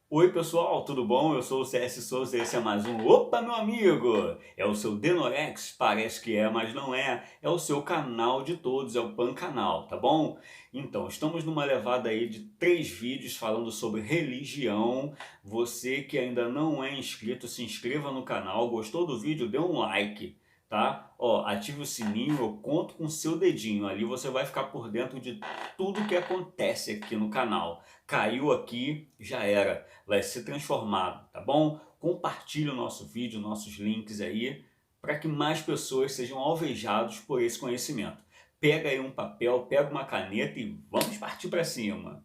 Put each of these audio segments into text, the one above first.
Oi pessoal, tudo bom? Eu sou o CS Souza e esse é mais um Opa meu amigo! É o seu Denorex, parece que é, mas não é. É o seu canal de todos, é o Pancanal, tá bom? Então, estamos numa levada aí de 3 vídeos falando sobre religião. Você que ainda não é inscrito, se inscreva no canal. Gostou do vídeo? Dê um like, tá? Ó, ative o sininho, eu conto com o seu dedinho. Ali você vai ficar por dentro de tudo que acontece aqui no canal. Caiu aqui, já era, vai ser transformado, tá bom? Compartilhe o nosso vídeo, nossos links aí, para que mais pessoas sejam alvejados por esse conhecimento. Pega aí um papel, pega uma caneta e vamos partir para cima.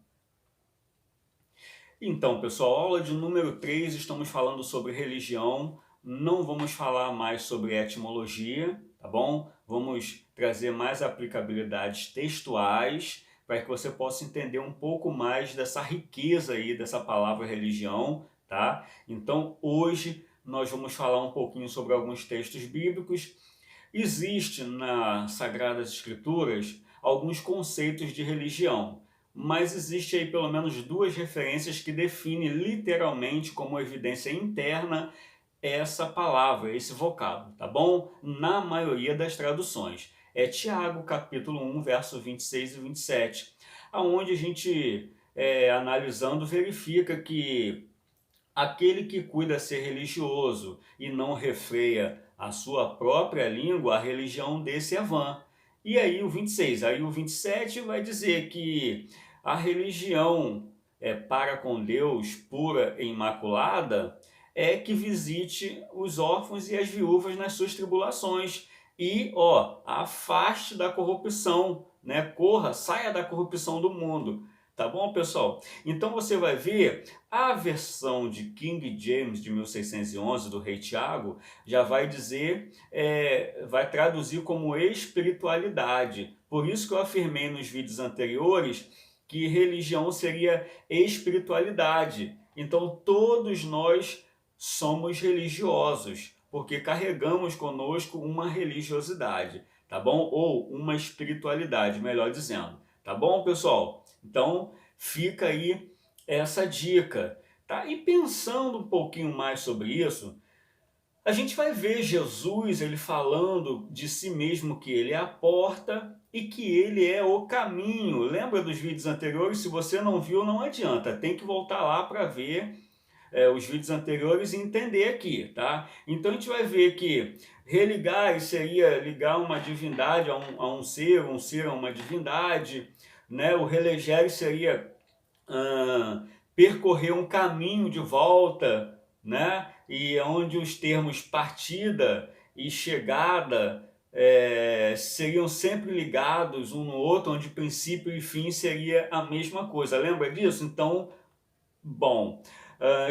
Então, pessoal, aula de número 3, estamos falando sobre religião, não vamos falar mais sobre etimologia, tá bom? Vamos trazer mais aplicabilidades textuais para que você possa entender um pouco mais dessa riqueza aí dessa palavra religião, tá? Então, hoje nós vamos falar um pouquinho sobre alguns textos bíblicos. Existe nas Sagradas Escrituras alguns conceitos de religião, mas existe aí pelo menos 2 referências que definem literalmente como evidência interna essa palavra, esse vocábulo, tá bom? Na maioria das traduções. É Tiago, capítulo 1, verso 26 e 27, aonde a gente, analisando, verifica que aquele que cuida ser religioso e não refreia a sua própria língua, a religião desse é vã. E aí o 26, aí o 27 vai dizer que a religião para com Deus pura e imaculada é que visite os órfãos e as viúvas nas suas tribulações e, afaste da corrupção, né? Corra, saia da corrupção do mundo. Tá bom, pessoal? Então você vai ver a versão de King James de 1611 do Rei Tiago já vai dizer, vai traduzir como espiritualidade. Por isso que eu afirmei nos vídeos anteriores que religião seria espiritualidade. Então todos nós somos religiosos, porque carregamos conosco uma religiosidade, tá bom? Ou uma espiritualidade, melhor dizendo. Tá bom, pessoal? Então fica aí essa dica, tá? E pensando um pouquinho mais sobre isso, a gente vai ver Jesus ele falando de si mesmo que ele é a porta e que ele é o caminho. Lembra dos vídeos anteriores? Se você não viu, não adianta, tem que voltar lá para ver os vídeos anteriores e entender aqui, tá? Então a gente vai ver que religar seria ligar uma divindade a um ser a uma divindade, né? O relegere seria percorrer um caminho de volta, né? E onde os termos partida e chegada seriam sempre ligados um no outro, onde princípio e fim seria a mesma coisa. Lembra disso? Então, bom,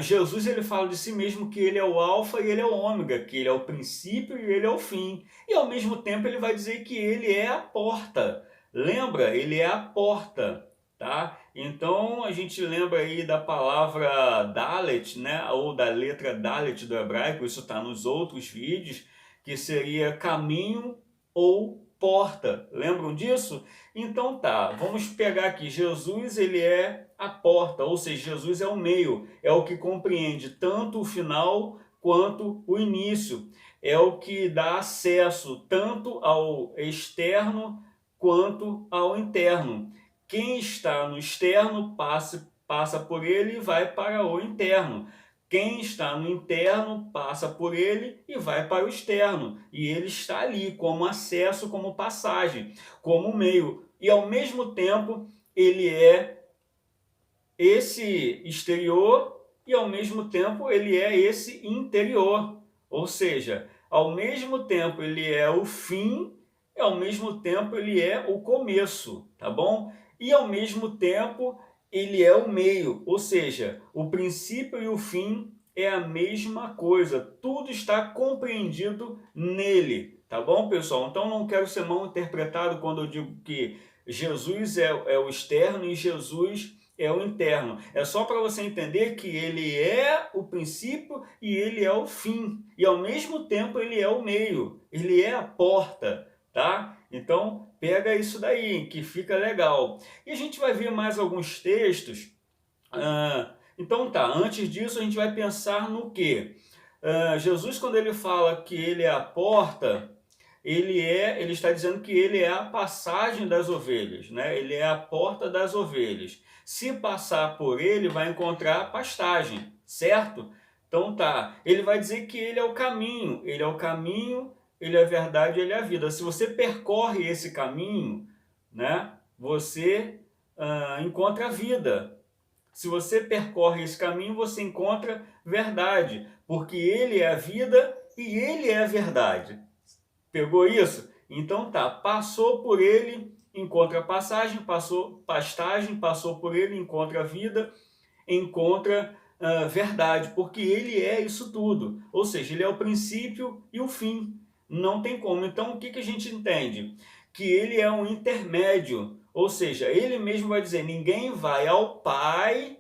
Jesus ele fala de si mesmo que ele é o alfa e ele é o ômega, que ele é o princípio e ele é o fim. E ao mesmo tempo ele vai dizer que ele é a porta. Lembra? Ele é a porta, tá? Então a gente lembra aí da palavra Dalet, né? Ou da letra Dalet do hebraico, isso está nos outros vídeos, que seria caminho ou porta. Lembram disso? Então tá, vamos pegar aqui. Jesus ele é a porta, ou seja, Jesus é o meio, é o que compreende tanto o final quanto o início. É o que dá acesso tanto ao externo quanto ao interno. Quem está no externo passa por ele e vai para o interno. Quem está no interno passa por ele e vai para o externo. E ele está ali como acesso, como passagem, como meio. E ao mesmo tempo ele é esse exterior e ao mesmo tempo ele é esse interior. Ou seja, ao mesmo tempo ele é o fim e ao mesmo tempo ele é o começo, tá bom? E ao mesmo tempo ele é o meio, ou seja, o princípio e o fim é a mesma coisa, tudo está compreendido nele, tá bom, pessoal? Então não quero ser mal interpretado quando eu digo que Jesus é o externo e Jesus é o interno. É só para você entender que ele é o princípio e ele é o fim. E ao mesmo tempo ele é o meio. Ele é a porta, tá? Então pega isso daí, que fica legal. E a gente vai ver mais alguns textos Então tá, antes disso a gente vai pensar no quê? Jesus, quando ele fala que ele é a porta, ele está dizendo que ele é a passagem das ovelhas, né? Ele é a porta das ovelhas. Se passar por ele, vai encontrar pastagem, certo? Então tá, ele vai dizer que ele é o caminho, ele é a verdade, ele é a vida. Se você percorre esse caminho, né, você encontra a vida. Se você percorre esse caminho, você encontra verdade, porque ele é a vida e ele é a verdade. Pegou isso? Então tá, passou por ele, encontra passagem, passou pastagem, passou por ele, encontra vida, encontra verdade, porque ele é isso tudo. Ou seja, ele é o princípio e o fim. Não tem como. Então, o que a gente entende? Que ele é um intermédio. Ou seja, ele mesmo vai dizer, ninguém vai ao Pai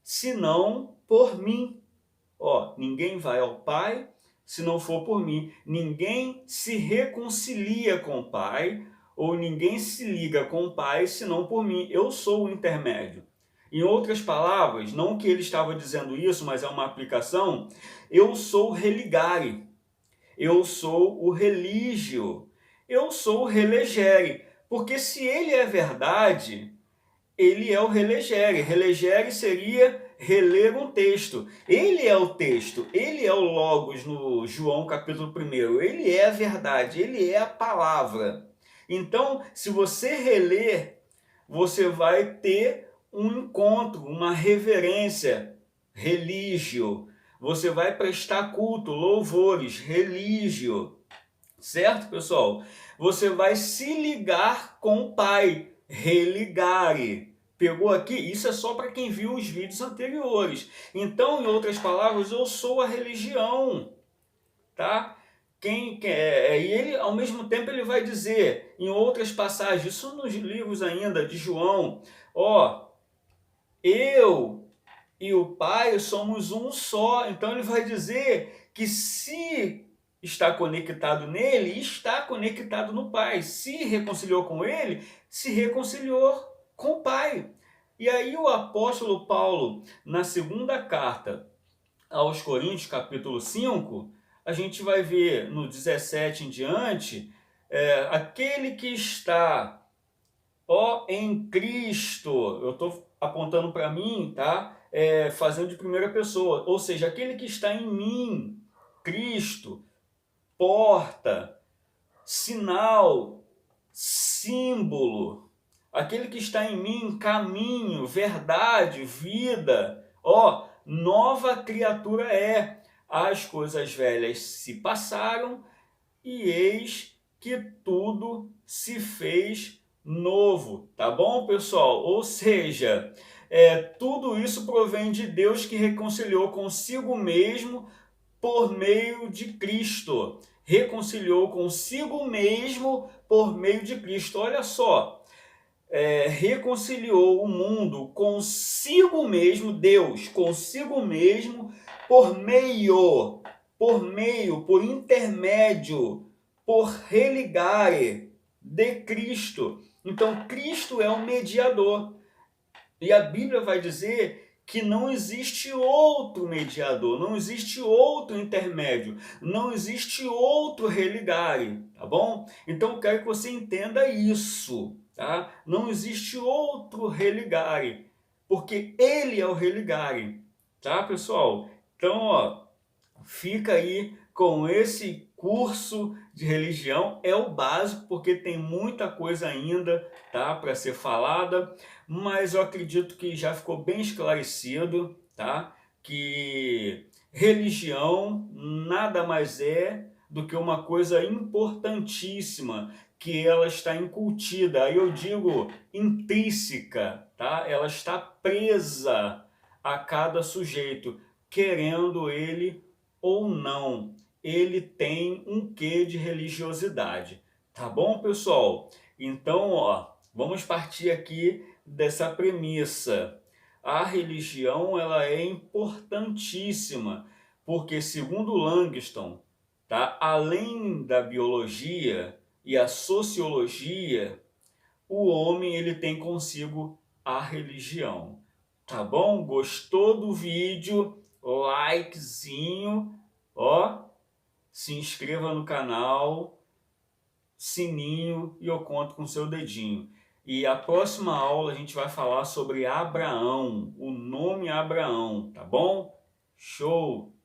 senão por mim. Ó, ninguém vai ao Pai se não for por mim. Ninguém se reconcilia com o Pai ou ninguém se liga com o Pai senão por mim. Eu sou o intermédio. Em outras palavras, não que ele estava dizendo isso, mas é uma aplicação, eu sou o religare, eu sou o religio, eu sou o relegere. Porque se ele é verdade, ele é o relegere. Relegere seria reler um texto. Ele é o texto, ele é o logos no João capítulo 1. Ele é a verdade, ele é a palavra. Então, se você reler, você vai ter um encontro, uma reverência, religio. Você vai prestar culto, louvores, religio. Certo, pessoal? Você vai se ligar com o Pai, religare. Pegou aqui? Isso é só para quem viu os vídeos anteriores. Então, em outras palavras, eu sou a religião, tá? E ele, ao mesmo tempo, ele vai dizer em outras passagens, isso nos livros ainda de João, ó, eu e o Pai somos um só. Então ele vai dizer que se está conectado nele, está conectado no Pai. Se reconciliou com ele, se reconciliou com o Pai. E aí o apóstolo Paulo, na segunda carta aos Coríntios, capítulo 5, a gente vai ver no 17 em diante, aquele que está, ó, em Cristo, eu estou apontando para mim, tá? Fazendo de primeira pessoa, ou seja, aquele que está em mim, Cristo, porta, sinal, símbolo, aquele que está em mim, caminho, verdade, vida, ó, nova criatura é. As coisas velhas se passaram e eis que tudo se fez novo, tá bom, pessoal? Ou seja, tudo isso provém de Deus que reconciliou consigo mesmo por meio de Cristo. Reconciliou consigo mesmo por meio de Cristo. Olha só, reconciliou o mundo consigo mesmo, Deus, consigo mesmo, por intermédio, por religare de Cristo. Então, Cristo é o mediador. E a Bíblia vai dizer que não existe outro mediador, não existe outro intermédio, não existe outro religare, tá bom? Então eu quero que você entenda isso, tá? Não existe outro religare, porque ele é o religare, tá, pessoal? Então, ó, fica aí com esse curso de religião, é o básico, porque tem muita coisa ainda, tá, para ser falada, mas eu acredito que já ficou bem esclarecido, tá, que religião nada mais é do que uma coisa importantíssima, que ela está incutida, aí eu digo intrínseca, tá, ela está presa a cada sujeito, querendo ele ou não, ele tem um quê de religiosidade. Tá bom, pessoal? Então, ó, vamos partir aqui dessa premissa. A religião, ela é importantíssima, porque segundo Langston, tá? Além da biologia e a sociologia, o homem ele tem consigo a religião. tá bom? Gostou do vídeo? Likezinho, ó, se inscreva no canal, sininho e eu conto com o seu dedinho. E a próxima aula a gente vai falar sobre Abraão, o nome Abraão, tá bom? Show!